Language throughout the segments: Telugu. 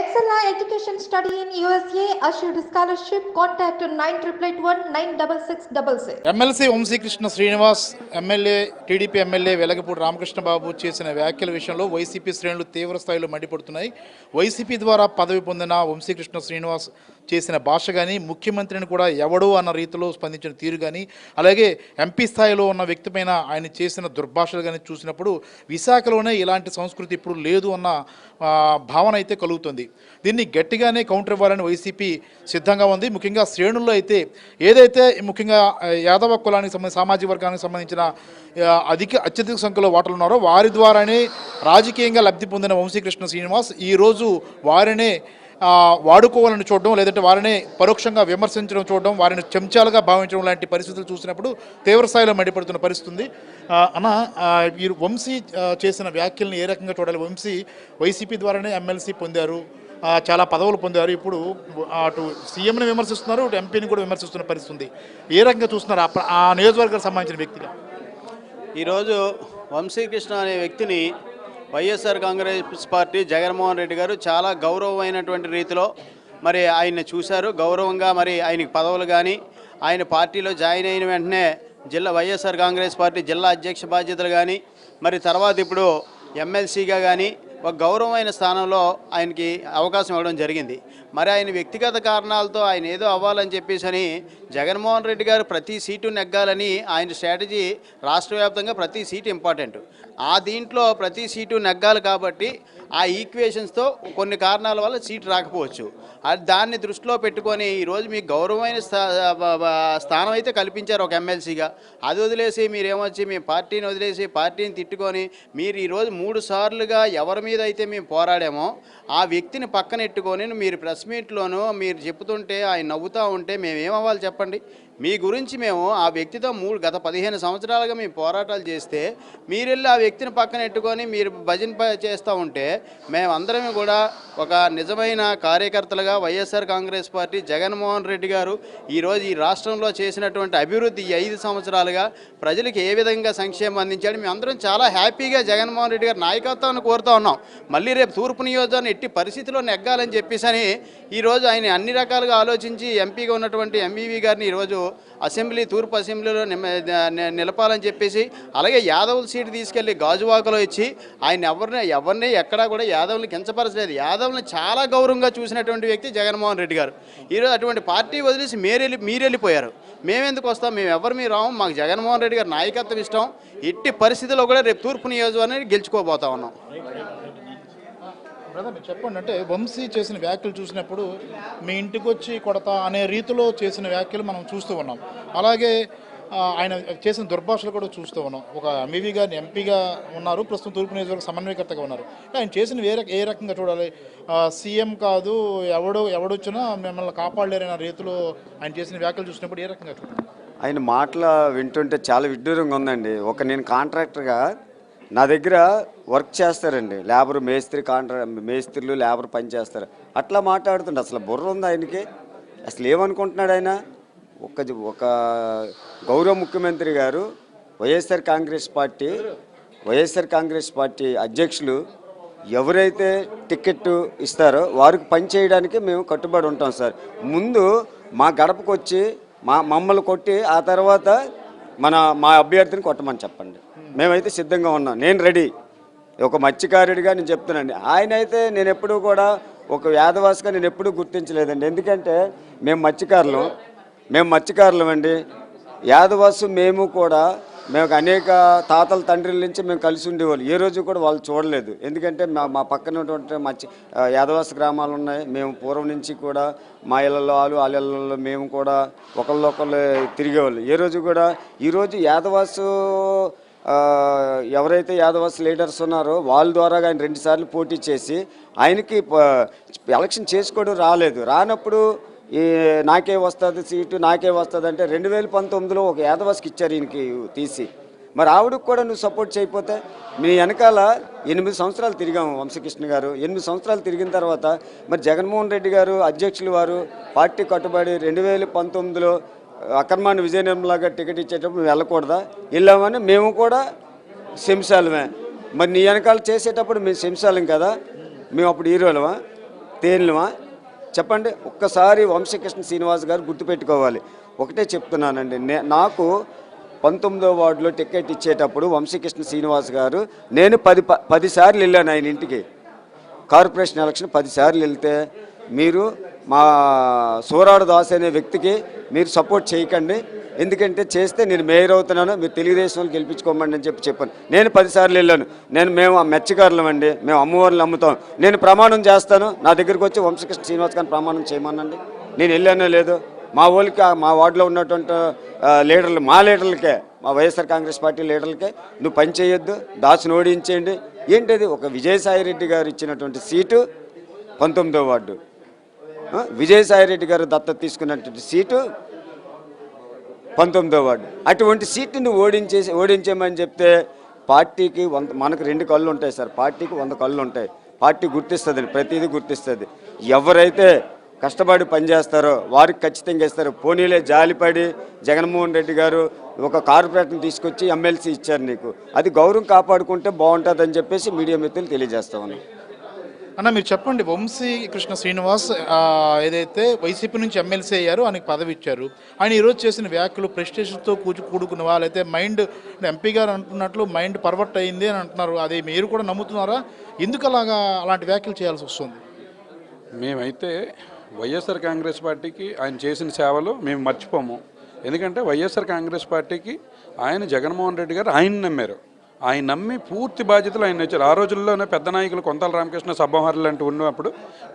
Excella Education Study in USA assured scholarship. Contact 9881 MLC Vamsikrishna Srinivas TDP MLA Velagapudi Ramakrishna Babu చేసిన వ్యాఖ్యల విషయంలో వైసీపీ శ్రేణులు తీవ్ర స్థాయిలో మండిపడుతున్నాయి. వైసీపీ ద్వారా పదవి పొందిన వంశీకృష్ణ శ్రీనివాస్ చేసిన భాష కానీ, ముఖ్యమంత్రిని కూడా ఎవడో అన్న రీతిలో స్పందించిన తీరు కానీ, అలాగే ఎంపీ స్థాయిలో ఉన్న వ్యక్తిపైన ఆయన చేసిన దుర్భాషలు కానీ చూసినప్పుడు విశాఖలోనే ఇలాంటి సంస్కృతి ఇప్పుడు లేదు అన్న భావన అయితే కలుగుతుంది. దీన్ని గట్టిగానే కౌంటర్ ఇవ్వాలని వైసీపీ సిద్ధంగా ఉంది. ముఖ్యంగా శ్రేణుల్లో అయితే ఏదైతే ముఖ్యంగా యాదవ కులానికి సంబంధించి సామాజిక వర్గానికి సంబంధించిన అత్యధిక సంఖ్యలో ఓటర్లు ఉన్నారో వారి ద్వారానే రాజకీయంగా లబ్ధి పొందిన వంశీకృష్ణ శ్రీనివాస్ ఈరోజు వారినే వాడుకోవాలని చూడడం, లేదంటే వారిని పరోక్షంగా విమర్శించడం చూడడం, వారిని చెంచాలుగా భావించడం లాంటి పరిస్థితులు చూసినప్పుడు తీవ్రస్థాయిలో మండిపడుతున్న పరిస్థితి ఉంది. అన్న, ఈ వంశీ చేసిన వ్యాఖ్యలను ఏ రకంగా చూడాలి? వంశీ వైసీపీ ద్వారానే ఎమ్మెల్సీ పొందారు, చాలా పదవులు పొందారు. ఇప్పుడు అటు సీఎంని విమర్శిస్తున్నారు, అటు ఎంపీని కూడా విమర్శిస్తున్న పరిస్థితి ఉంది. ఏ రకంగా చూస్తున్నారు ఆ నియోజకవర్గానికి సంబంధించిన వ్యక్తిగా? ఈరోజు వంశీకృష్ణ అనే వ్యక్తిని వైఎస్ఆర్ కాంగ్రెస్ పార్టీ జగన్మోహన్ రెడ్డి గారు చాలా గౌరవమైనటువంటి రీతిలో మరి ఆయన్ని చూశారు. గౌరవంగా మరి ఆయనకి పదవులు కానీ, ఆయన పార్టీలో జాయిన్ అయిన వెంటనే వైఎస్ఆర్ కాంగ్రెస్ పార్టీ జిల్లా అధ్యక్ష బాధ్యతలు కానీ, మరి తర్వాత ఇప్పుడు ఎమ్మెల్సీగా కానీ ఒక గౌరవమైన స్థానంలో ఆయనకి అవకాశం ఇవ్వడం జరిగింది. మరి ఆయన వ్యక్తిగత కారణాలతో ఆయన ఏదో అవ్వాలని చెప్పేసి జగన్మోహన్ రెడ్డి గారు ప్రతి సీటు నెగ్గాలని ఆయన స్ట్రాటజీ రాష్ట్ర వ్యాప్తంగా ప్రతి సీటు ఇంపార్టెంట్. ఆ దీంట్లో ప్రతి సీటు నెగ్గాలి కాబట్టి ఆ ఈక్వేషన్స్తో కొన్ని కారణాల వల్ల సీటు రాకపోవచ్చు. అది దాన్ని దృష్టిలో పెట్టుకొని ఈరోజు మీకు గౌరవమైన స్థానం అయితే కల్పించారు ఒక ఎమ్మెల్సీగా. అది వదిలేసి మీరేమొచ్చి మీ పార్టీని వదిలేసి పార్టీని తిట్టుకొని మీరు ఈరోజు 3 సార్లుగా ఎవరి మీద అయితే మేము పోరాడామో ఆ వ్యక్తిని పక్కనెట్టుకొని మీరు ప్రెస్ మీట్లోనూ మీరు చెప్తుంటే ఆయన నవ్వుతూ ఉంటే మేమేమవ్వాలి చెప్పండి? మీ గురించి మేము ఆ వ్యక్తితో గత 15 సంవత్సరాలుగా మేము పోరాటాలు చేస్తే మీరెళ్ళి ఆ వ్యక్తిని పక్కన ఎట్టుకొని మీరు భజన చేస్తూ ఉంటే మేమందరం కూడా ఒక నిజమైన కార్యకర్తలుగా వైఎస్ఆర్ కాంగ్రెస్ పార్టీ జగన్మోహన్ రెడ్డి గారు ఈరోజు ఈ రాష్ట్రంలో చేసినటువంటి అభివృద్ధి 5 సంవత్సరాలుగా ప్రజలకు ఏ విధంగా సంక్షేమం అందించాడు మేము అందరం చాలా హ్యాపీగా జగన్మోహన్ రెడ్డి గారి నాయకత్వాన్ని కోరుతూ ఉన్నాం. మళ్ళీ రేపు తూర్పు నియోజకవర్గాన్ని ఎట్టి పరిస్థితిలో నెగ్గాలని చెప్పేసి ఈరోజు ఆయన అన్ని రకాలుగా ఆలోచించి ఎంపీగా ఉన్నటువంటి ఎంవీవీ గారిని ఈరోజు తూర్పు అసెంబ్లీలో నిలపాలని చెప్పేసి, అలాగే యాదవుల సీటు తీసుకెళ్లి గాజువాకలో ఇచ్చి ఆయన ఎవరిని ఎక్కడా కూడా యాదవుల్ని కించపరచలేదు. యాదవుల్ని చాలా గౌరవంగా చూసినటువంటి వ్యక్తి జగన్మోహన్ రెడ్డి గారు. ఈరోజు అటువంటి పార్టీ వదిలేసి మీరెళ్ళిపోయారు. మేమెందుకు వస్తాం? మేము ఎవరు రాము. మాకు జగన్మోహన్ రెడ్డి గారి నాయకత్వం ఇష్టం. ఎట్టి పరిస్థితుల్లో కూడా రేపు తూర్పు నియోజకవర్గాన్ని గెలుచుకోబోతా ఉన్నాం. మీరు చెప్పండి, అంటే వంశీ చేసిన వ్యాఖ్యలు చూసినప్పుడు మీ ఇంటికి వచ్చి కొడతా అనే రీతిలో చేసిన వ్యాఖ్యలు మనం చూస్తూ ఉన్నాం. అలాగే ఆయన చేసిన దుర్భాషలు కూడా చూస్తూ ఉన్నాం. ఒక ఎంవీవీ గారిని ఎంపీగా ఉన్నారు, ప్రస్తుతం తూర్పు నియోజకవర్గ సమన్వయకర్తగా ఉన్నారు. ఆయన చేసిన ఏ రకంగా చూడాలి? సీఎం కాదు, ఎవడొచ్చినా మిమ్మల్ని కాపాడలేరన్న రీతిలో ఆయన చేసిన వ్యాఖ్యలు చూసినప్పుడు ఏ రకంగా చూడాలి? ఆయన మాటలు వింటుంటే చాలా విడ్డూరంగా ఉందండి. నేను కాంట్రాక్టర్గా నా దగ్గర వర్క్ చేస్తారండి, లేబర్ మేస్త్రీలు లేబర్ పని చేస్తారు. అట్లా మాట్లాడుతుండే అసలు బుర్ర ఉంది ఆయనకి? అసలు ఏమనుకుంటున్నాడు ఆయన? ఒక గౌరవ ముఖ్యమంత్రి గారు వైఎస్ఆర్ కాంగ్రెస్ పార్టీ అధ్యక్షులు ఎవరైతే టికెట్ ఇస్తారో వారికి పని చేయడానికి మేము కట్టుబడి ఉంటాం సార్. ముందు మా గడపకు వచ్చి మమ్మల్ని కొట్టి ఆ తర్వాత మా అభ్యర్థిని కొట్టమని చెప్పండి. మేమైతే సిద్ధంగా ఉన్నాం. నేను రెడీ. ఒక మత్స్యకారుడిగా నేను చెప్తున్నాను. ఆయన అయితే నేను ఎప్పుడూ కూడా ఒక యాదవాసిగా నేను ఎప్పుడూ గుర్తించలేదండి. ఎందుకంటే మేము మత్స్యకారులం అండి. యాదవాసు మేము అనేక తాతల తండ్రుల నుంచి మేము కలిసి ఉండేవాళ్ళు. ఏ రోజు కూడా వాళ్ళు చూడలేదు. ఎందుకంటే మా పక్కన ఉన్నటువంటి యాదవాసి గ్రామాలు ఉన్నాయి. మేము పూర్వం నుంచి కూడా మా ఇళ్ళల్లో వాళ్ళ ఇళ్ళల్లో మేము కూడా ఒకళ్ళు తిరిగేవాళ్ళు. ఏ రోజు కూడా ఈరోజు ఎవరైతే యాదవాసి లీడర్స్ ఉన్నారో వాళ్ళ ద్వారా ఆయన 2 సార్లు పోటీ చేసి ఆయనకి ఎలక్షన్ చేసుకోవడం రానప్పుడు నాకే వస్తుంది సీటు అంటే 2019లో ఒక యాదవాసికి ఇచ్చారు ఈయనకి తీసి. మరి ఆవిడకు కూడా నువ్వు సపోర్ట్ చేయకపోతే మీ వెనకాల 8 సంవత్సరాలు తిరిగాము వంశీకృష్ణ గారు. 8 సంవత్సరాలు తిరిగిన తర్వాత మరి జగన్మోహన్ రెడ్డి గారు అధ్యక్షులు వారు పార్టీ కట్టుబడి 2019లో అక్రమాన్ని విజయ నిర్మలాగా టికెట్ ఇచ్చేటప్పుడు మేము వెళ్ళకూడదా? వెళ్ళామని మేము కూడా శంశాలమే. మరి నీ వెనకాల చేసేటప్పుడు మేము శంశాలం కదా, మేము అప్పుడు హీరోలమా? తేలినమా చెప్పండి? ఒక్కసారి వంశీకృష్ణ శ్రీనివాస్ గారు గుర్తుపెట్టుకోవాలి. ఒకటే చెప్తున్నానండి, నాకు 19వ వార్డులో టికెట్ ఇచ్చేటప్పుడు వంశీకృష్ణ శ్రీనివాస్ గారు, నేను 10 సార్లు వెళ్ళాను ఆయన ఇంటికి. కార్పొరేషన్ ఎలక్షన్ 10 సార్లు వెళ్తే మీరు మా సూరాడు దాస్ అనే వ్యక్తికి మీరు సపోర్ట్ చేయకండి, ఎందుకంటే చేస్తే నేను మేయర్ అవుతున్నాను, మీరు తెలుగుదేశం వాళ్ళు గెలిపించుకోమండి అని చెప్పాను. నేను 10 సార్లు వెళ్ళాను. మేము మెచ్చగారులం అండి, మేము అమ్మవారిని నమ్ముతాం. నేను ప్రమాణం చేస్తాను, నా దగ్గరికి వచ్చి వంశీకృష్ణ శ్రీనివాస్ గారిని ప్రమాణం చేయమనండి. నేను వెళ్ళానో లేదో, మా వాళ్ళకి మా వార్డులో ఉన్నటువంటి లీడర్లు, మా లీడర్లకే, మా వైఎస్ఆర్ కాంగ్రెస్ పార్టీ లీడర్లకే నువ్వు పని చేయొద్దు, దాసును ఓడించేయండి. ఏంటది? ఒక విజయసాయిరెడ్డి గారు ఇచ్చినటువంటి సీటు 19వ వార్డు, విజయసాయిరెడ్డి గారు దత్తత తీసుకున్నటువంటి సీటు 19వ వార్డు. అటువంటి సీట్ని నువ్వు ఓడించేమని చెప్తే పార్టీకి మనకు 2 కళ్ళు ఉంటాయి సార్, పార్టీకి 100 కళ్ళు ఉంటాయి. పార్టీ గుర్తిస్తుంది, ప్రతిదీ గుర్తిస్తుంది. ఎవరైతే కష్టపడి పనిచేస్తారో వారికి ఖచ్చితంగా ఇస్తారు. పోనీలే జాలిపడి జగన్మోహన్ రెడ్డి గారు ఒక కార్పొరేటర్ని తీసుకొచ్చి ఎమ్మెల్సీ ఇచ్చారు నీకు, అది గౌరవం కాపాడుకుంటే బాగుంటుందని చెప్పేసి మీడియా మిత్రులు తెలియజేస్తా ఉన్నాను. అన్న మీరు చెప్పండి, వంశీకృష్ణ శ్రీనివాస్ ఏదైతే వైసీపీ నుంచి ఎమ్మెల్సీ అయ్యారో ఆయనకి పదవి ఇచ్చారు, ఆయన ఈరోజు చేసిన వ్యాఖ్యలు ప్రెస్టేషన్తో కూడుకున్నవా, లేకపోతే మైండ్ ఎంపీ గారు అంటున్నట్లు మైండ్ పర్వర్ట్ అయింది అని అంటున్నారు, అది మీరు కూడా నమ్ముతున్నారా? ఎందుకు అలాంటి వ్యాఖ్యలు చేయాల్సి వస్తుంది? మేమైతే వైఎస్ఆర్ కాంగ్రెస్ పార్టీకి ఆయన చేసిన సేవలు మేము మర్చిపోము. ఎందుకంటే వైఎస్ఆర్ కాంగ్రెస్ పార్టీకి ఆయన జగన్మోహన్ రెడ్డి గారు ఆయన నమ్మారు, ఆయన నమ్మి పూర్తి బాధ్యతలు ఆయన వచ్చారు. ఆ రోజుల్లోనే పెద్ద నాయకులు కొంతల రామకృష్ణ సబ్బహర్లు అంటూ ఉన్నప్పుడు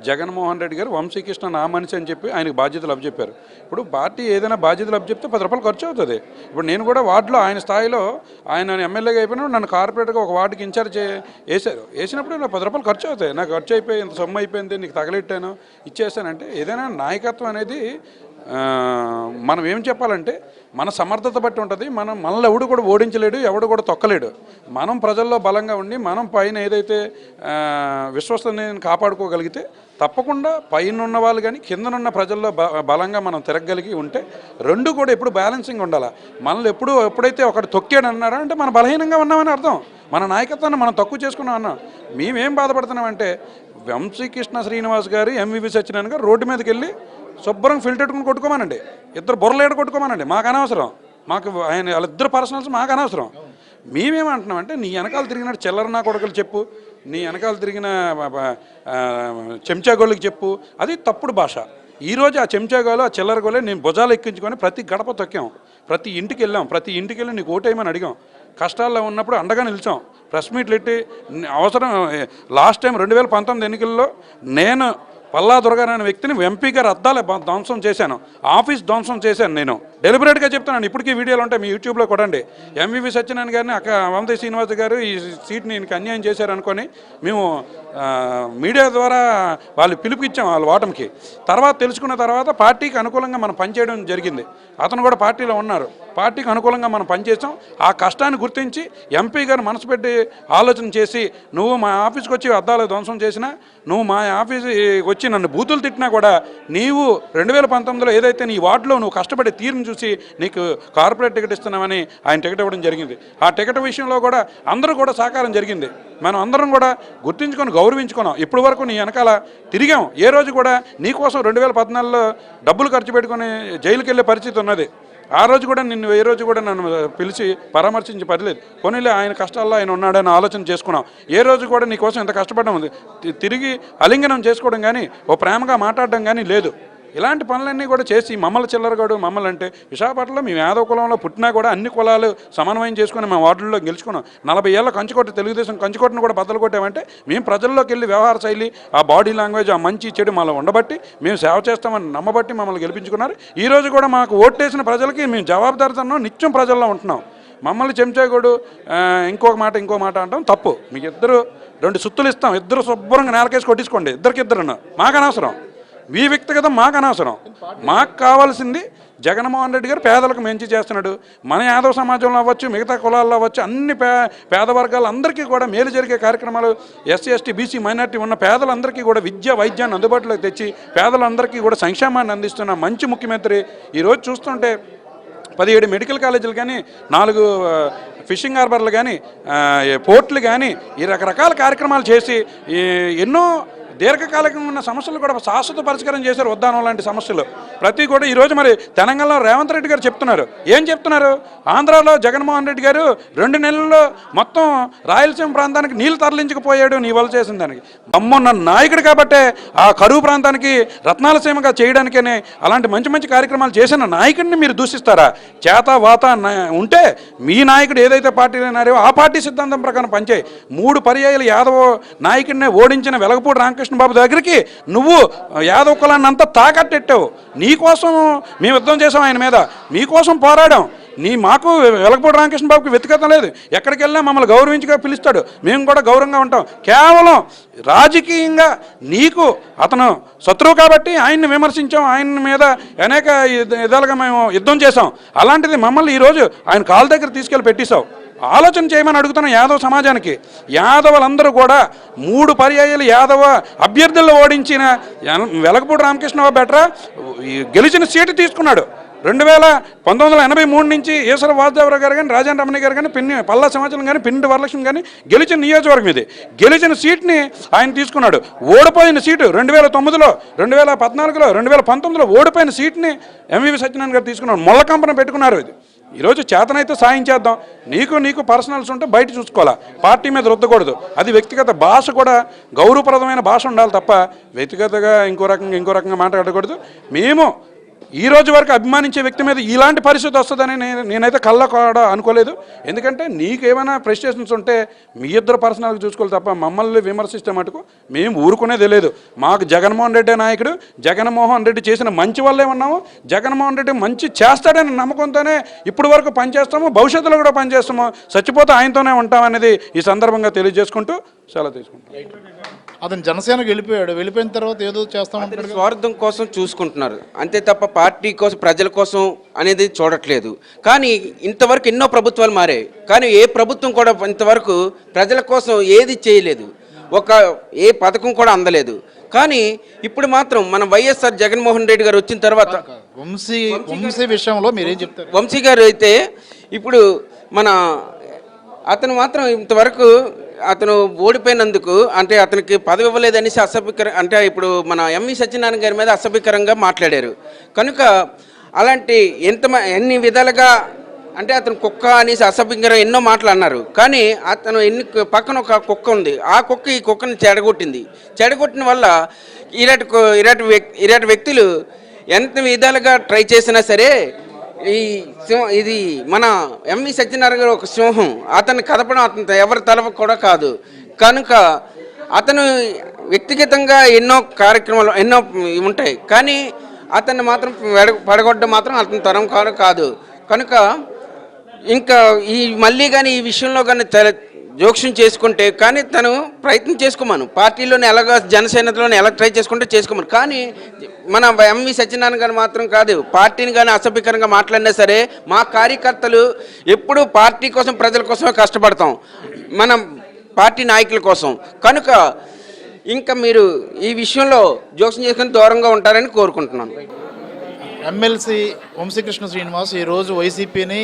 జగన్మోహన్ రెడ్డి గారు వంశీకృష్ణ నా మనిషి అని చెప్పి ఆయనకు బాధ్యతలు అప్పచెప్పారు. ఇప్పుడు పార్టీ ఏదైనా బాధ్యతలు అప్పచెప్తే 10 రూపాయలు ఖర్చు అవుతుంది. ఇప్పుడు నేను కూడా వార్డులో ఆయన స్థాయిలో ఆయన ఎమ్మెల్యేగా అయిపోయినప్పుడు నన్ను కార్పొరేట్గా ఒక వార్డుకి ఇన్ఛార్జ్ వేసినప్పుడు నాకు 10 రూపాయలు ఖర్చు అవుతాయి. నాకు ఖర్చు అయిపోయి ఇంత సొమ్ము అయిపోయింది, నీకు తగలెట్టాను, ఇచ్చేస్తానంటే ఏదైనా నాయకత్వం అనేది మనం ఏం చెప్పాలంటే మన సమర్థత బట్టి ఉంటుంది. మనల్ని ఎవడు కూడా ఓడించలేడు, ఎవడు కూడా తొక్కలేడు. మనం ప్రజల్లో బలంగా ఉండి మనం పైన ఏదైతే విశ్వసనీయతను కాపాడుకోగలిగితే తప్పకుండా పైన ఉన్న వాళ్ళు కానీ కిందనున్న ప్రజల్లో బలంగా మనం తిరగలిగి ఉంటే రెండు కూడా ఎప్పుడు బ్యాలెన్సింగ్ ఉండాలి. మనల్ని ఎప్పుడైతే ఒకటి తొక్కాడు అన్నారా అంటే మనం బలహీనంగా ఉన్నామని అర్థం, మన నాయకత్వాన్ని మనం తక్కువ చేసుకున్నాం అన్నాం. మేమేం బాధపడుతున్నామంటే వంశీకృష్ణ శ్రీనివాస్ గారు ఎంవివి సత్యనారాయణ గారు రోడ్డు మీదకి వెళ్ళి శుభ్రం ఫిల్టెట్టుకుని కొట్టుకోమానండి, ఇద్దరు బుర్రలేడు కొట్టుకోమానండి, మాకు అనవసరం. మాకు ఆయన వాళ్ళిద్దరు పర్సనల్స్ మాకు అనవసరం. మేమేమంటున్నామంటే నీ వెనకాల తిరిగినట్టు చిల్లర నా కొడుకులు చెప్పు, నీ వెనకాల తిరిగిన చెంచాగోళ్ళకి చెప్పు, అది తప్పుడు భాష. ఈరోజు ఆ చెంచాగోలు ఆ చిల్లర గోలే నేను భుజాలు ఎక్కించుకొని ప్రతి గడప తొక్కాం, ప్రతి ఇంటికి వెళ్ళాం, ప్రతి ఇంటికి వెళ్ళి నీకు ఓటేయమని అడిగాం, కష్టాల్లో ఉన్నప్పుడు అండగా నిలిచాం, ప్రెస్ మీట్లు ఎట్టి అవసరం. లాస్ట్ టైం 2019 ఎన్నికల్లో నేను పల్లా దుర్గారాయణ వ్యక్తిని ఎంపీ గారు అద్దాలే ధ్వంసం చేశాను, ఆఫీస్ ధ్వంసం చేశాను. నేను డెలిబరేట్గా చెప్తున్నాను, ఇప్పటికీ వీడియోలు ఉంటాయి మీ యూట్యూబ్లో కొట్టండి. ఎంవివి సత్యనారాయణ గారిని వంశీ శ్రీనివాస్ గారు ఈ సీట్ని ఈయనకి అన్యాయం చేశారనుకొని మేము మీడియా ద్వారా వాళ్ళు పిలుపుకిచ్చాం వాళ్ళ ఓటమికి. తర్వాత తెలుసుకున్న తర్వాత పార్టీకి అనుకూలంగా మనం పనిచేయడం జరిగింది. అతను కూడా పార్టీలో ఉన్నారు, పార్టీకి అనుకూలంగా మనం పనిచేసాం. ఆ కష్టాన్ని గుర్తించి ఎంపీ గారు మనసు పెట్టి ఆలోచన చేసి నువ్వు మా ఆఫీస్కి వచ్చి అద్దాలు ధ్వంసం చేసినా, నువ్వు మా ఆఫీస్ వచ్చి నన్ను బూతులు తిట్టినా కూడా నీవు 2019లో ఏదైతే నీ వార్డులో నువ్వు కష్టపడే తీరును చూసి నీకు కార్పొరేట్ టికెట్ ఇస్తున్నామని ఆయన టికెట్ ఇవ్వడం జరిగింది. ఆ టికెట్ విషయంలో కూడా అందరూ కూడా సహకారం జరిగింది. మనం అందరం కూడా గుర్తించుకొని గౌరవించుకున్నాం. ఇప్పటి వరకు నీ వెనకాల తిరిగాం. ఏ రోజు కూడా నీకోసం 2014లో డబ్బులు ఖర్చు పెట్టుకొని జైలుకి వెళ్ళే పరిస్థితి ఉన్నది. ఆ రోజు కూడా ఏ రోజు కూడా నన్ను పిలిచి పరామర్శించి పర్లేదు, కొనిలే ఆయన కష్టాల్లో ఆయన ఉన్నాడని ఆలోచన చేసుకున్నాం. ఏ రోజు కూడా నీకోసం ఎంత కష్టపడడం ఉంది, తిరిగి అలింగనం చేసుకోవడం కానీ ఓ ప్రేమగా మాట్లాడడం కానీ లేదు. ఇలాంటి పనులన్నీ కూడా చేసి మమ్మల్ని చిల్లరగాడు మమ్మల్ని అంటే విశాఖపట్నంలో మేము యాదవ కులంలో పుట్టినా కూడా అన్ని కులాలు సమన్వయం చేసుకుని మా వార్డుల్లో గెలుచుకున్నాం. 40 ఏళ్ళ కంచుకోట తెలుగుదేశం కంచుకోటను కూడా బద్దలు కొట్టామంటే మేము ప్రజల్లోకి వెళ్ళి వ్యవహార శైలి, ఆ బాడీ లాంగ్వేజ్, ఆ మంచి చెడు మాలో ఉండబట్టి మేము సేవ చేస్తామని నమ్మబట్టి మమ్మల్ని గెలిపించుకున్నారు. ఈరోజు కూడా మాకు ఓటేసిన ప్రజలకి మేము జవాబుదారితనం నిత్యం ప్రజల్లో ఉంటున్నాం. మమ్మల్ని చెంచాగోడు ఇంకో మాట అంటాం తప్పు. మీకు ఇద్దరు 2 సుత్తులు ఇస్తాం, ఇద్దరు శుభ్రంగా నేలకేసి కొట్టించుకోండి, ఇద్దరికిద్దరు. మాకు అనవసరం, మీ వ్యక్తిగతం మాకు అనవసరం. మాకు కావాల్సింది జగన్మోహన్ రెడ్డి గారు పేదలకు మంచి చేస్తున్నాడు. మన యాదవ సమాజంలో అవ్వచ్చు, మిగతా కులాల్లో అవ్వచ్చు, అన్ని పేద వర్గాలందరికీ కూడా మేలు జరిగే కార్యక్రమాలు, ఎస్సీ ఎస్టీ బీసీ మైనార్టీ ఉన్న పేదలందరికీ కూడా విద్య వైద్యాన్ని అందుబాటులోకి తెచ్చి పేదలందరికీ కూడా సంక్షేమాన్ని అందిస్తున్న మంచి ముఖ్యమంత్రి. ఈరోజు చూస్తుంటే 17 మెడికల్ కాలేజీలు కానీ, 4 ఫిషింగ్ హార్బర్లు కానీ, పోర్ట్లు కానీ, ఈ రకరకాల కార్యక్రమాలు చేసి ఎన్నో దీర్ఘకాలికంగా ఉన్న సమస్యలు కూడా శాశ్వత పరిష్కారం చేశారు. ఉద్దానం లాంటి సమస్యలు ప్రతి కూడా ఈరోజు మరి తెలంగాణలో రేవంత్ రెడ్డి గారు చెప్తున్నారు. ఏం చెప్తున్నారు? ఆంధ్రాలో జగన్మోహన్ రెడ్డి గారు 2 నెలల్లో మొత్తం రాయలసీమ ప్రాంతానికి నీళ్లు తరలించకపోయాడు నీ వల్ల చేసిన దానికి. అమ్మన్న నాయకుడు కాబట్టే ఆ కరువు ప్రాంతానికి రత్నాలసీమగా చేయడానికనే అలాంటి మంచి మంచి కార్యక్రమాలు చేసిన నాయకుడిని మీరు దూషిస్తారా? చేత వాత ఉంటే మీ నాయకుడు ఏదైతే పార్టీలో ఉన్నారో ఆ పార్టీ సిద్ధాంతం ప్రకారం పనిచేయి. 3 పర్యాయాలు యాదవ నాయకుడిని ఓడించిన వెలగపూడి రామకృష్ణ బాబు దగ్గరికి నువ్వు యాదవ కులాన్ని అంతా తాకట్టెట్టావు. నీకోసం మేము యుద్ధం చేసాం, ఆయన మీద మీకోసం పోరాడాం. మాకు వెలగపూడి రామకృష్ణ బాబుకి వ్యతిగతం లేదు. ఎక్కడికి వెళ్ళినా మమ్మల్ని గౌరవించుగా పిలుస్తాడు, మేము కూడా గౌరవంగా ఉంటాం. కేవలం రాజకీయంగా నీకు అతను శత్రువు కాబట్టి ఆయన్ని విమర్శించాం, ఆయన మీద అనేక విధాలుగా మేము యుద్ధం చేసాం. అలాంటిది మమ్మల్ని ఈరోజు ఆయన కాళ్ళ దగ్గర తీసుకెళ్ళి పెట్టేశావు. ఆలోచన చేయమని అడుగుతున్నాం యాదవ సమాజానికి. యాదవులందరూ కూడా 3 పర్యాయాలు యాదవ అభ్యర్థుల్లో ఓడించిన వెలగపూడి రామకృష్ణ బాబు బెటరా గెలిచిన సీటు తీసుకున్నాడు. 1983 నుంచి ఈశ్వర వాసుదేవరావు గారు కానీ, రాజాన్ రమణ గారు కానీ, పల్లా సంవత్సరం కానీ, పిన్నెటి వరలక్ష్మి కానీ గెలిచిన నియోజకవర్గం ఇది. గెలిచిన సీట్ని ఆయన తీసుకున్నాడు. ఓడిపోయిన సీటు 2009లో, 2014లో, 2019లో ఓడిపోయిన సీట్ని ఎంవివి సత్యనారాయణ గారు తీసుకున్నాడు. మొల్ల కంపెనీ పెట్టుకున్నారు. ఇది ఈరోజు చేతనైతే సాయం చేద్దాం. నీకు పర్సనల్స్ ఉంటే బయట చూసుకోవాలా, పార్టీ మీద రుద్దకూడదు. అది వ్యక్తిగత భాష కూడా గౌరవప్రదమైన భాష ఉండాలి తప్ప వ్యక్తిగతంగా ఇంకో రకంగా మాట్లాడకూడదు. మేము ఈ రోజు వరకు అభిమానించే వ్యక్తి మీద ఇలాంటి పరిస్థితి వస్తుందని నేనైతే కళ్ళ కూడా అనుకోలేదు. ఎందుకంటే నీకేమైనా ఫ్రస్ట్రేషన్స్ ఉంటే మీ ఇద్దరు పర్సనల్గా చూసుకోవాలి తప్ప మమ్మల్ని విమర్శిస్తే మటుకు మేము ఊరుకునేదే లేదు. మాకు జగన్మోహన్ రెడ్డి నాయకుడు, జగన్మోహన్ రెడ్డి చేసిన మంచి వల్లే ఉన్నాము. జగన్మోహన్ రెడ్డి మంచి చేస్తాడని నమ్మకంతోనే ఇప్పుడు వరకు పనిచేస్తాము, భవిష్యత్తులో కూడా పనిచేస్తాము. చచ్చిపోతే ఆయనతోనే ఉంటామనేది ఈ సందర్భంగా తెలియజేసుకుంటూ సెలవు తీసుకుంటాం. అతను జనసేనకు వెళ్ళిపోయిన తర్వాత ఏదో చేస్తామంటారు. స్వార్థం కోసం చూసుకుంటున్నారు అంతే తప్ప పార్టీ కోసం, ప్రజల కోసం అనేది చూడట్లేదు. కానీ ఇంతవరకు ఎన్నో ప్రభుత్వాలు మారాయి, కానీ ఏ ప్రభుత్వం కూడా ఇంతవరకు ప్రజల కోసం ఏది చేయలేదు. ఏ పథకం కూడా అందలేదు. కానీ ఇప్పుడు మాత్రం మన వైఎస్ఆర్ జగన్మోహన్ రెడ్డి గారు వచ్చిన తర్వాత వంశీ విషయంలో మీరేం చెప్తారు? వంశీ గారు అయితే ఇప్పుడు అతను మాత్రం ఇంతవరకు అతను ఓడిపోయినందుకు అంటే అతనికి పదవి ఇవ్వలేదనేసి అంటే ఇప్పుడు మన ఎంవి సత్యనారాయణ గారి మీద అసభ్యకరంగా మాట్లాడారు. కనుక అలాంటి ఎన్ని విధాలుగా అంటే అతను కుక్క అనేసి అసభ్యంగా ఎన్నో మాటలు అన్నారు. కానీ అతను పక్కన ఒక కుక్క ఉంది, ఆ కుక్క ఈ కుక్కని చెడగొట్టిన వల్ల ఇలాంటి వ్యక్తులు ఎంత విధాలుగా ట్రై చేసినా సరే ఇది మన ఎంవి సత్యనారాయణ గారు ఒక సింహం. అతన్ని కదపడం అతను ఎవరి తలవ కూడా కాదు. కనుక అతను వ్యక్తిగతంగా ఎన్నో కార్యక్రమాలు ఎన్నో ఉంటాయి, కానీ అతన్ని మాత్రం పడగొట్టడం మాత్రం అతని తరం కాదు. కనుక ఇంకా మళ్ళీ కానీ ఈ విషయంలో కానీ జోక్యం చేసుకుంటే కానీ తను ప్రయత్నం చేసుకోమను, పార్టీలోనే ఎలాగో జనసేనలోనే ఎలా ట్రై చేసుకుంటే చేసుకోమను. కానీ మన ఎంవి సత్యనారాయణ గారు మాత్రం కాదు, పార్టీని కానీ అసభ్యకరంగా మాట్లాడినా సరే మా కార్యకర్తలు ఎప్పుడూ పార్టీ కోసం, ప్రజల కోసమే కష్టపడతాం, మన పార్టీ నాయకుల కోసం. కనుక ఇంకా మీరు ఈ విషయంలో జోక్యం చేసుకుని దూరంగా ఉంటారని కోరుకుంటున్నాను. ఎమ్మెల్సీ వంశీకృష్ణ శ్రీనివాస్ ఈరోజు వైసీపీని,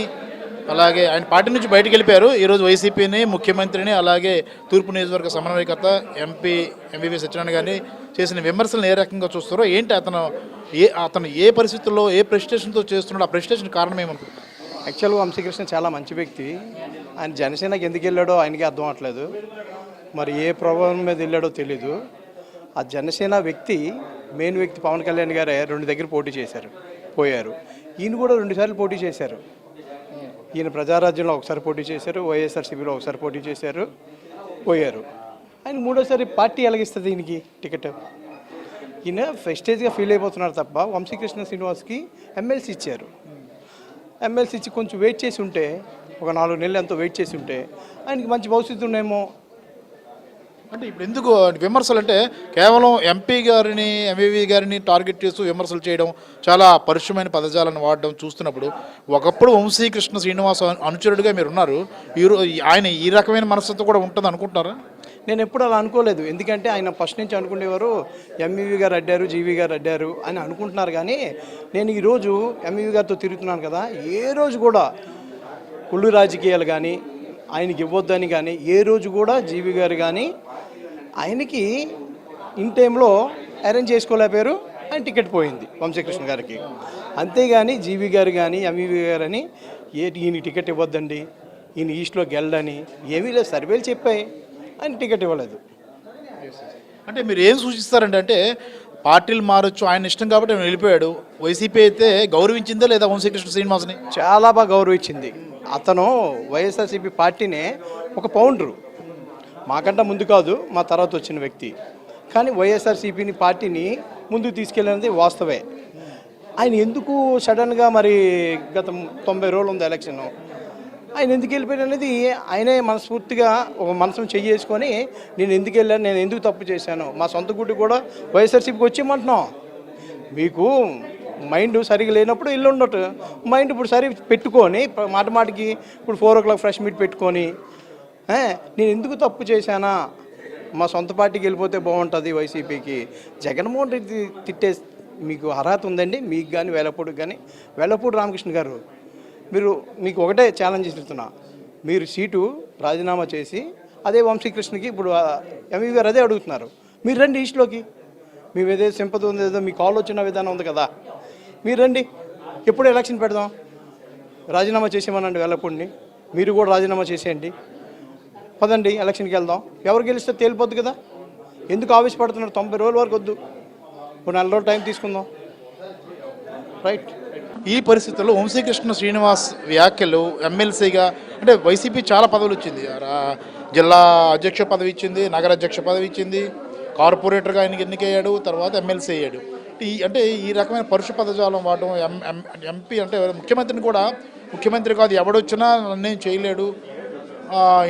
అలాగే ఆయన పార్టీ నుంచి బయటకు వెళ్ళిపోయారు. ఈరోజు వైసీపీని, ముఖ్యమంత్రిని, అలాగే తూర్పు నియోజకవర్గ సమన్వయకర్త ఎంపీ ఎంవివి సత్యనారాయణ గారిని చేసిన విమర్శలను ఏ రకంగా చూస్తారో, ఏంటి అతను ఏ పరిస్థితుల్లో ఏ ప్రెస్టేషన్తో చేస్తున్నాడు, ఆ ప్రెస్టేషన్ కారణం ఏమనుకుంటున్నారు? యాక్చువల్గా వంశీకృష్ణ చాలా మంచి వ్యక్తి. ఆయన జనసేనకి ఎందుకు వెళ్ళాడో ఆయనకి అర్థం అవట్లేదు. మరి ఏ ప్రభావం మీద వెళ్ళాడో తెలీదు. ఆ జనసేన మెయిన్ వ్యక్తి పవన్ కళ్యాణ్ గారే 2 దగ్గర పోయారు. ఈయన కూడా 2 సార్లు పోటీ చేశారు. ఈయన ప్రజారాజ్యంలో ఒకసారి పోటీ చేశారు, వైఎస్ఆర్సీపీలో ఒకసారి పోటీ చేశారు, పోయారు. ఆయన 3వసారి పార్టీ ఎలాగిస్తుంది ఈయనకి టికెట్? ఈయన ప్రెస్టేజ్గా ఫీల్ అయిపోతున్నారు తప్ప వంశీకృష్ణ శ్రీనివాస్కి ఎమ్మెల్సీ ఇచ్చారు. ఎమ్మెల్సీ ఇచ్చి కొంచెం వెయిట్ చేసి ఉంటే, ఒక 4 నెలలు ఎంతో వెయిట్ చేసి ఉంటే ఆయనకి మంచి భవిష్యత్తు ఉండేమో. అంటే ఇప్పుడు ఎందుకు విమర్శలు అంటే కేవలం ఎంపీ గారిని, ఎంవివి గారిని టార్గెట్ చేస్తూ విమర్శలు చేయడం, చాలా పరుషమైన పదజాలను వాడడం చూస్తున్నప్పుడు, ఒకప్పుడు వంశీకృష్ణ శ్రీనివాస్ అనుచరుడిగా మీరు ఉన్నారు, ఆయన ఈ రకమైన మనస్తత్వం కూడా ఉంటుంది అనుకుంటున్నారా? నేను ఎప్పుడు అలా అనుకోలేదు. ఎందుకంటే ఆయన ఫస్ట్ నుంచి అనుకునేవారు ఎంవివి గారు అడ్డారు, జీవి గారు అడ్డారు అని అనుకుంటున్నారు. కానీ నేను ఈరోజు ఎంవివి గారితో తిరుగుతున్నాను కదా, ఏ రోజు కూడా కుళ్ళు రాజకీయాలు కానీ ఆయనకి ఇవ్వద్దని కానీ ఏ రోజు కూడా జీవి గారు కానీ ఆయనకి ఇన్ టైంలో అరేంజ్ చేసుకోలేకపోయారు, ఆయన టికెట్ పోయింది వంశీకృష్ణ గారికి. అంతేగాని జీవి గారు కానీ ఎంఈవి గారు అని ఈయన టికెట్ ఇవ్వద్దండి, ఈయన ఈస్ట్లోకి వెళ్ళని ఏమీ లేదు, సర్వేలు చెప్పాయి, ఆయన టికెట్ ఇవ్వలేదు. అంటే మీరు ఏం సూచిస్తారండి? అంటే పార్టీలు మారొచ్చు, ఆయన ఇష్టం కాబట్టి ఆయన వెళ్ళిపోయాడు. వైసీపీ అయితే గౌరవించిందా లేదా వంశీకృష్ణ శ్రీనివాస్ని? చాలా బాగా గౌరవించింది. అతను వైఎస్ఆర్సీపీ పార్టీనే ఒక ఫౌండరు, మాకంటే ముందు కాదు, మా తర్వాత వచ్చిన వ్యక్తి. కానీ వైఎస్ఆర్సీపీని పార్టీని ముందుకు తీసుకెళ్ళినది వాస్తవే. ఆయన ఎందుకు సడన్గా మరి గత 90 రోజులు ఉంది ఎలక్షన్, ఆయన ఎందుకు వెళ్ళిపోయాడు అనేది ఆయనే మనస్ఫూర్తిగా ఒక మనసును చేసుకొని నేను ఎందుకు వెళ్ళాను, నేను ఎందుకు తప్పు చేశాను, మా సొంత గుడ్డి కూడా వైఎస్ఆర్సీపీకి వచ్చేయమంటున్నాం. మీకు మైండ్ సరిగా లేనప్పుడు ఇల్లు ఉండటు, మైండ్ ఇప్పుడు సరి పెట్టుకొని మాటికి ఇప్పుడు 4 o'clock ఫ్రెష్ మీట్ పెట్టుకొని నేను ఎందుకు తప్పు చేశానా, మా సొంత పార్టీకి వెళ్ళిపోతే బాగుంటుంది వైసీపీకి. జగన్మోహన్ రెడ్డి తిట్టే మీకు అర్హత ఉందండి, మీకు కానీ వేలపూడికి కానీ. వేలపూడి రామకృష్ణ గారు, మీకు ఒకటే ఛాలెంజ్ ఇస్తున్నా, మీరు సీటు రాజీనామా చేసి అదే వంశీకృష్ణకి ఇప్పుడు ఎంఈవి గారు అదే అడుగుతున్నారు, మీరు రండి ఈస్ట్లోకి, మేము ఏదో సింపతి ఉంది, ఏదో మీ కాల్ వచ్చిన విధానం ఉంది కదా, మీరు రండి, ఎప్పుడు ఎలక్షన్ పెడదాం, రాజీనామా చేసేమనండి వేలపూడిని, మీరు కూడా రాజీనామా చేసేయండి, పదండి ఎలక్షన్కి వెళ్దాం, ఎవరు గెలిస్తే తేలిపోద్దు కదా, ఎందుకు ఆవేశపడుతున్నారు? 90 రోజుల వరకు వద్దు, ఇప్పుడు 4 రోజులు టైం తీసుకుందాం, రైట్. ఈ పరిస్థితుల్లో వంశీకృష్ణ శ్రీనివాస్ వ్యాఖ్యలు ఎమ్మెల్సీగా, అంటే వైసీపీ చాలా పదవులు ఇచ్చింది, జిల్లా అధ్యక్ష పదవి ఇచ్చింది, నగర అధ్యక్ష పదవి ఇచ్చింది, కార్పొరేటర్గా ఆయనకి ఎన్నికయ్యాడు, తర్వాత ఎమ్మెల్సీ అయ్యాడు. అంటే ఈ రకమైన పరుష పదజాలం వాడడం, ఎంపీ అంటే ముఖ్యమంత్రిని కూడా, ముఖ్యమంత్రి కాదు ఎవడొచ్చినా నన్నేం చేయలేడు,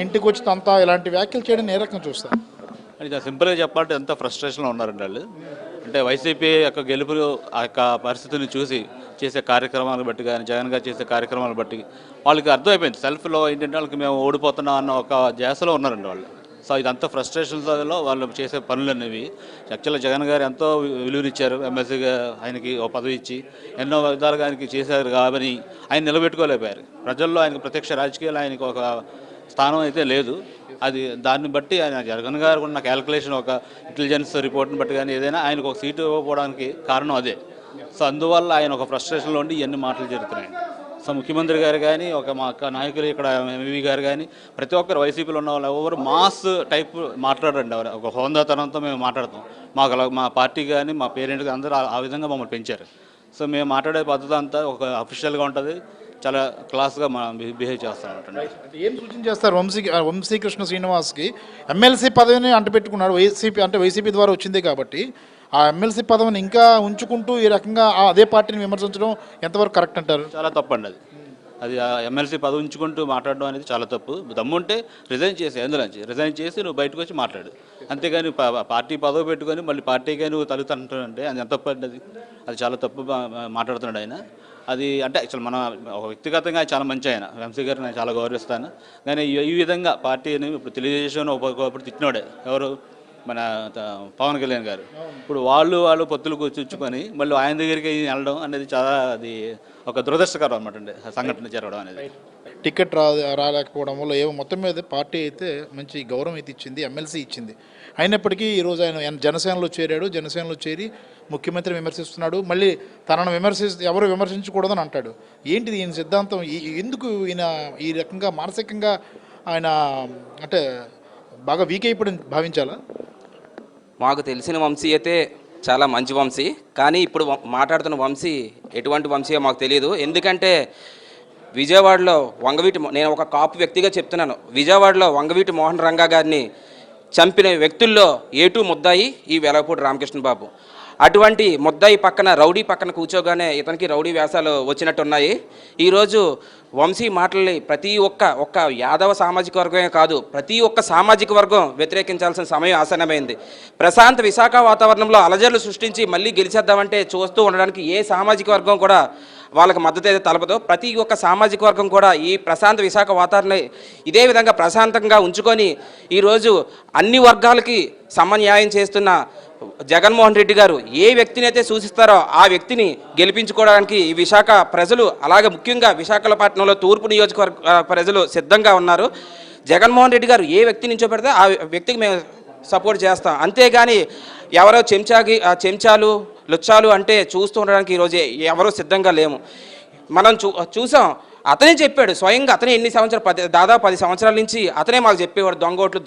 ఇంటికి వచ్చి అంతా ఇలాంటి వ్యాఖ్యలు చేయడం ఏ రకంగా చూస్తారు? అది సింపుల్గా చెప్పాలంటే ఎంత ఫ్రస్ట్రేషన్లో ఉన్నారండి వాళ్ళు. అంటే వైసీపీ యొక్క గెలుపు ఆ యొక్క పరిస్థితిని చూసి చేసే కార్యక్రమాలను బట్టి కానీ, జగన్ గారు చేసే కార్యక్రమాలను బట్టి వాళ్ళకి అర్థమైపోయింది, సెల్ఫ్లో ఏంటంటే వాళ్ళకి మేము ఓడిపోతున్నాం అన్న ఒక ధ్యాసలో ఉన్నారండి వాళ్ళు. సో ఇదంతా ఫ్రస్ట్రేషన్స్లో వాళ్ళు చేసే పనులు అనేవి. యాక్చువల్గా జగన్ గారు ఎంతో విలువనిచ్చారు, ఎమ్మెల్సీగా ఆయనకి ఒక పదవి ఇచ్చి ఎన్నో విధాలుగా ఆయనకి చేశారు కాబట్టి ఆయన నిలబెట్టుకోలేకపోయారు. ప్రజల్లో ఆయనకు ప్రత్యక్ష రాజకీయాలు ఆయనకు ఒక స్థానం అయితే లేదు. అది దాన్ని బట్టి ఆయన జగన్ గారు ఉన్న క్యాలిక్యులేషన్, ఒక ఇంటెలిజెన్స్ రిపోర్ట్ని బట్టి కానీ ఏదైనా ఆయనకు ఒక సీటు ఇవ్వకపోవడానికి కారణం అదే. సో అందువల్ల ఆయన ఒక ఫ్రస్ట్రేషన్లో ఉండి ఇవన్నీ మాటలు జరుగుతున్నాయి. సో ముఖ్యమంత్రి గారు కానీ, ఒక మా నాయకులు ఇక్కడ ఎంవి గారు కానీ, ప్రతి ఒక్కరు వైసీపీలో ఉన్న వాళ్ళు ఎవరు మాస్ టైప్ మాట్లాడండి, ఎవరు ఒక హోందాతనంతో మేము మాట్లాడతాం. మా పార్టీ కానీ మా పేరెంట్ కానీ అందరూ ఆ విధంగా మమ్మల్ని పెంచారు. సో మేము మాట్లాడే పద్ధతి అంతా ఒక అఫీషియల్గా ఉంటుంది, చాలా క్లాస్గా బిహేవ్ చేస్తామంటే. ఏం సూచన చేస్తారు వంశీకృష్ణ శ్రీనివాస్కి? ఎమ్మెల్సీ పదవిని అంటపెట్టుకున్నాడు, వైసీపీ ద్వారా వచ్చింది కాబట్టి ఆ ఎమ్మెల్సీ పదవిని ఇంకా ఉంచుకుంటూ ఈ రకంగా అదే పార్టీని విమర్శించడం ఎంతవరకు కరెక్ట్ అంటారు? చాలా తప్పు అండి అది ఆ ఎమ్మెల్సీ పదవి ఉంచుకుంటూ మాట్లాడడం అనేది చాలా తప్పు. దమ్ముంటే రిజైన్ చేసి, అందులోంచి రిజైన్ చేసి నువ్వు బయటకు వచ్చి మాట్లాడు, అంతేగాని పార్టీ పదవి పెట్టుకొని మళ్ళీ పార్టీగా నువ్వు తలుగుతుంటే అది ఎంత తప్పు అండి. అది చాలా తప్పు మాట్లాడుతున్నాడు ఆయన. అది అంటే యాక్చువల్ మన ఒక వ్యక్తిగతంగా చాలా మంచి ఆయన, వంశీ గారు నేను చాలా గౌరవిస్తాను. కానీ ఈ విధంగా పార్టీని ఇప్పుడు తెలుగుదేశం ఒకప్పుడు తిట్టినాడే ఎవరు, మన పవన్ కళ్యాణ్ గారు. ఇప్పుడు వాళ్ళు పొత్తులు కూర్చుకొని మళ్ళీ ఆయన దగ్గరికి వెళ్ళడం అనేది చాలా, అది ఒక దురదృష్టకరం అనమాట అండి సంఘటన జరగడం అనేది. టికెట్ రాలేకపోవడం వల్ల మొత్తం మీద పార్టీ అయితే మంచి గౌరవం అయితే ఇచ్చింది, ఎమ్మెల్సీ ఇచ్చింది. అయినప్పటికీ ఈరోజు ఆయన జనసేనలో చేరాడు, జనసేనలో చేరి ముఖ్యమంత్రిని విమర్శిస్తున్నాడు. మళ్ళీ తనను ఎవరు విమర్శించకూడదని అంటాడు. ఏంటిది ఈయన సిద్ధాంతం? ఎందుకు ఈయన ఈ రకంగా మానసికంగా ఆయన అంటే బాగా వీక్ అయిపోయి భావించాలా? మాకు తెలిసిన వంశీ అయితే చాలా మంచి వంశీ, కానీ ఇప్పుడు మాట్లాడుతున్న వంశీ ఎటువంటి వంశీయో మాకు తెలియదు. ఎందుకంటే విజయవాడలో నేను ఒక కాపు వ్యక్తిగా చెప్తున్నాను, విజయవాడలో వంగవీటి మోహన్ రంగా గారిని చంపిన వ్యక్తుల్లో ఏటూ ముద్దాయి ఈ వెలగపూడి రామకృష్ణ బాబు. అటువంటి ముద్దాయి పక్కన రౌడీ పక్కన కూర్చోగానే ఇతనికి రౌడీ వ్యాసాలు వచ్చినట్టున్నాయి. ఈరోజు వంశీ మాటల్ని ప్రతి ఒక్క యాదవ సామాజిక వర్గమే కాదు, ప్రతి ఒక్క సామాజిక వర్గం వ్యతిరేకించాల్సిన సమయం ఆసన్నమైంది. ప్రశాంత విశాఖ వాతావరణంలో అలజడులు సృష్టించి మళ్ళీ గెలిచేద్దామంటే చూస్తూ ఉండడానికి ఏ సామాజిక వర్గం కూడా వాళ్ళకి మద్దతు అయితే తలపదో. ప్రతి ఒక్క సామాజిక వర్గం కూడా ఈ ప్రశాంత విశాఖ వాతావరణం ఇదే విధంగా ప్రశాంతంగా ఉంచుకొని ఈరోజు అన్ని వర్గాలకి సమన్యాయం చేస్తున్న జగన్మోహన్ రెడ్డి గారు ఏ వ్యక్తిని అయితే సూచిస్తారో ఆ వ్యక్తిని గెలిపించుకోవడానికి ఈ విశాఖ ప్రజలు, అలాగే ముఖ్యంగా విశాఖపట్నంలో తూర్పు నియోజకవర్గ ప్రజలు సిద్ధంగా ఉన్నారు. జగన్మోహన్ రెడ్డి గారు ఏ వ్యక్తి నుంచో పెడితే ఆ వ్యక్తికి మేము సపోర్ట్ చేస్తాం. అంతేగాని ఎవరో చెంచాలు లుచ్చాలు అంటే చూస్తూ ఉండడానికి ఈరోజు ఎవరో సిద్ధంగా లేము. మనం చూసాం, అతనే చెప్పాడు స్వయంగా. అతనే ఎన్ని సంవత్సరాలు దాదాపు 10 సంవత్సరాల నుంచి అతనే మాకు చెప్పేవాడు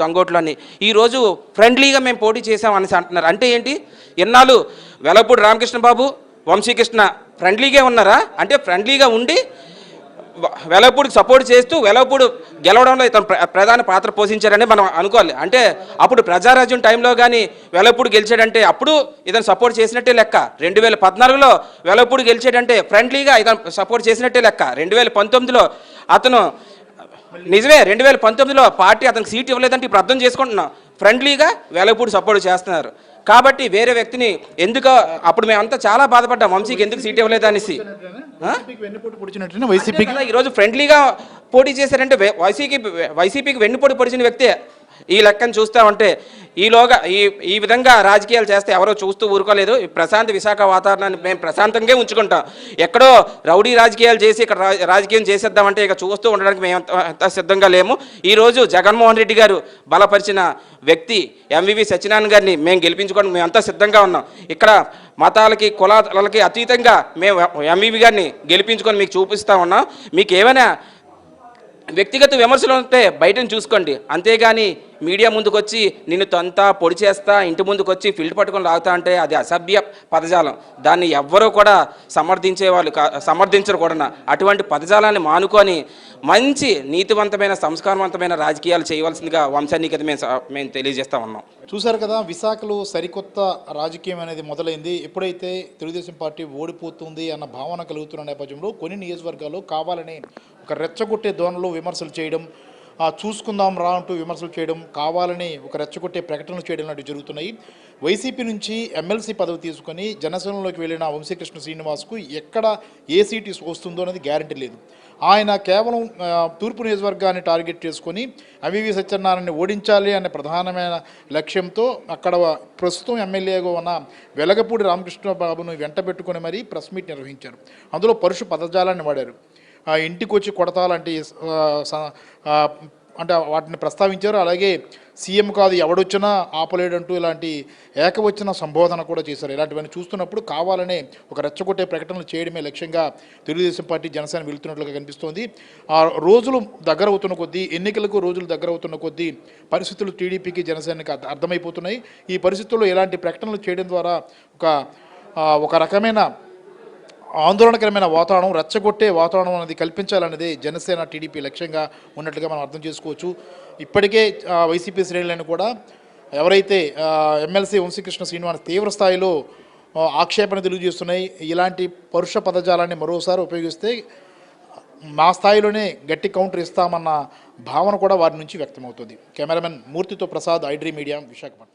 దొంగోట్లు అని. ఈరోజు ఫ్రెండ్లీగా మేము పోటీ చేసాం అనేసి అంటున్నారు. అంటే ఏంటి? ఇన్నాళ్ళు వెలగపూడి రామకృష్ణ బాబు, వంశీకృష్ణ ఫ్రెండ్లీగా ఉన్నారా? అంటే ఫ్రెండ్లీగా ఉండి వెలగపూడికి సపోర్ట్ చేస్తూ వెలగపూడి గెలవడంలో ఇతను ప్రధాన పాత్ర పోషించారని మనం అనుకోవాలి. అంటే అప్పుడు ప్రజారాజ్యం టైంలో కానీ వెలగపూడి గెలిచాడంటే అప్పుడు ఇతను సపోర్ట్ చేసినట్టే లెక్క. 2014లో వెలగపూడి గెలిచాడంటే ఫ్రెండ్లీగా ఇతను సపోర్ట్ చేసినట్టే లెక్క. 2019లో అతను నిజమే, 2019లో పార్టీ అతనికి సీట్ ఇవ్వలేదంటే ఇప్పుడు అర్థం చేసుకుంటున్నాం. ఫ్రెండ్లీగా వెలగపూడి సపోర్ట్ చేస్తున్నారు. కాబట్టి వేరే వ్యక్తిని ఎందుకో అప్పుడు మేమంతా చాలా బాధపడ్డాం, వంశీకి ఎందుకు సీట్ ఇవ్వలేదు అనేసి. ఈరోజు ఫ్రెండ్లీగా పోటీ చేశారంటే వైసీపీకి వెన్నుపోటు పొడిచిన వ్యక్తే ఈ లెక్కను చూస్తూ ఉంటే. ఈలోగా ఈ విధంగా రాజకీయాలు చేస్తే ఎవరో చూస్తూ ఊరుకోలేదు. ప్రశాంత విశాఖ వాతావరణాన్ని మేము ప్రశాంతంగా ఉంచుకుంటాం. ఎక్కడో రౌడీ రాజకీయాలు చేసి ఇక్కడ రాజకీయం చేసేద్దామంటే ఇక చూస్తూ ఉండడానికి మేము అంత సిద్ధంగా లేము. ఈరోజు జగన్మోహన్ రెడ్డి గారు బలపరిచిన వ్యక్తి ఎంవివి సత్యనారాయణ గారిని మేము గెలిపించుకోవడానికి మేము అంతా సిద్ధంగా ఉన్నాం. ఇక్కడ మతాలకి కులాలకి అతీతంగా మేము ఎంవివి గారిని గెలిపించుకొని మీకు చూపిస్తూ ఉన్నాం. మీకు ఏమైనా వ్యక్తిగత విమర్శలు ఉంటే బయటను చూసుకోండి, అంతేగాని మీడియా ముందుకు వచ్చి నిన్ను తంతా పొడి చేస్తా, ఇంటి ముందుకు వచ్చి ఫిల్ట్ పట్టుకొని లాగుతా అంటే అది అసభ్య పదజాలం. దాన్ని ఎవ్వరూ కూడా సమర్థించరు కూడా. అటువంటి పదజాలాన్ని మానుకొని మంచి నీతివంతమైన సంస్కారవంతమైన రాజకీయాలు చేయవలసిందిగా వంశానికి మేము తెలియజేస్తా ఉన్నాం. చూశారు కదా, విశాఖలో సరికొత్త రాజకీయం అనేది మొదలైంది. ఎప్పుడైతే తెలుగుదేశం పార్టీ ఓడిపోతుంది అన్న భావన కలుగుతున్న నేపథ్యంలో కొన్ని నియోజకవర్గాల్లో కావాలని ఒక రెచ్చగొట్టే ధోరణిలో విమర్శలు చేయడం, చూసుకుందాం రా అంటూ విమర్శలు చేయడం, కావాలని ఒక రెచ్చగొట్టే ప్రకటనలు చేయడం లాంటివి జరుగుతున్నాయి. వైసీపీ నుంచి ఎమ్మెల్సీ పదవి తీసుకొని జనసేనలోకి వెళ్ళిన వంశీకృష్ణ శ్రీనివాస్కు ఎక్కడ ఏ సీటు వస్తుందో అనేది గ్యారంటీ లేదు. ఆయన కేవలం తూర్పు నియోజకవర్గాన్ని టార్గెట్ చేసుకొని ఎంవివి సత్యనారాయణని ఓడించాలి అనే ప్రధానమైన లక్ష్యంతో అక్కడ ప్రస్తుతం ఎమ్మెల్యేగా ఉన్న వెలగపూడి రామకృష్ణ బాబును వెంట పెట్టుకొని మరీ ప్రెస్ మీట్ నిర్వహించారు. అందులో పరుష పదజాలాన్ని వాడారు. ఇంటికి వచ్చి కొడతాలంటే అంటే వాటిని ప్రస్తావించారు. అలాగే సీఎం కాదు ఎవడొచ్చినా ఆపలేడంటూ ఇలాంటి ఏకవచన సంబోధన కూడా చేశారు. ఇలాంటివన్నీ చూస్తున్నప్పుడు కావాలనే ఒక రెచ్చగొట్టే ప్రకటనలు చేయడమే లక్ష్యంగా తెలుగుదేశం పార్టీ జనసేన వెళ్తున్నట్లుగా కనిపిస్తోంది. ఆ రోజులు దగ్గర అవుతున్న కొద్దీ, ఎన్నికలకు రోజులు దగ్గర అవుతున్న కొద్దీ పరిస్థితులు టీడీపీకి జనసేనకి అర్థమైపోతున్నాయి. ఈ పరిస్థితుల్లో ఇలాంటి ప్రకటనలు చేయడం ద్వారా ఒక రకమైన ఆందోళనకరమైన వాతావరణం, రెచ్చగొట్టే వాతావరణం అనేది కల్పించాలనేది జనసేన టీడీపీ లక్ష్యంగా ఉన్నట్లుగా మనం అర్థం చేసుకోవచ్చు. ఇప్పటికే వైసీపీ శ్రేణులను కూడా ఎవరైతే ఎమ్మెల్సీ వంశీకృష్ణ శ్రీనివాస్ తీవ్ర స్థాయిలో ఆక్షేపణ తెలియజేస్తున్నాయి. ఇలాంటి పరుష పదజాలాన్ని మరోసారి ఉపయోగిస్తే మా స్థాయిలోనే గట్టి కౌంటర్ ఇస్తామన్న భావన కూడా వారి నుంచి వ్యక్తమవుతుంది. కెమెరామెన్ మూర్తితో ప్రసాద్, ఐడ్రీ మీడియా, విశాఖపట్నం.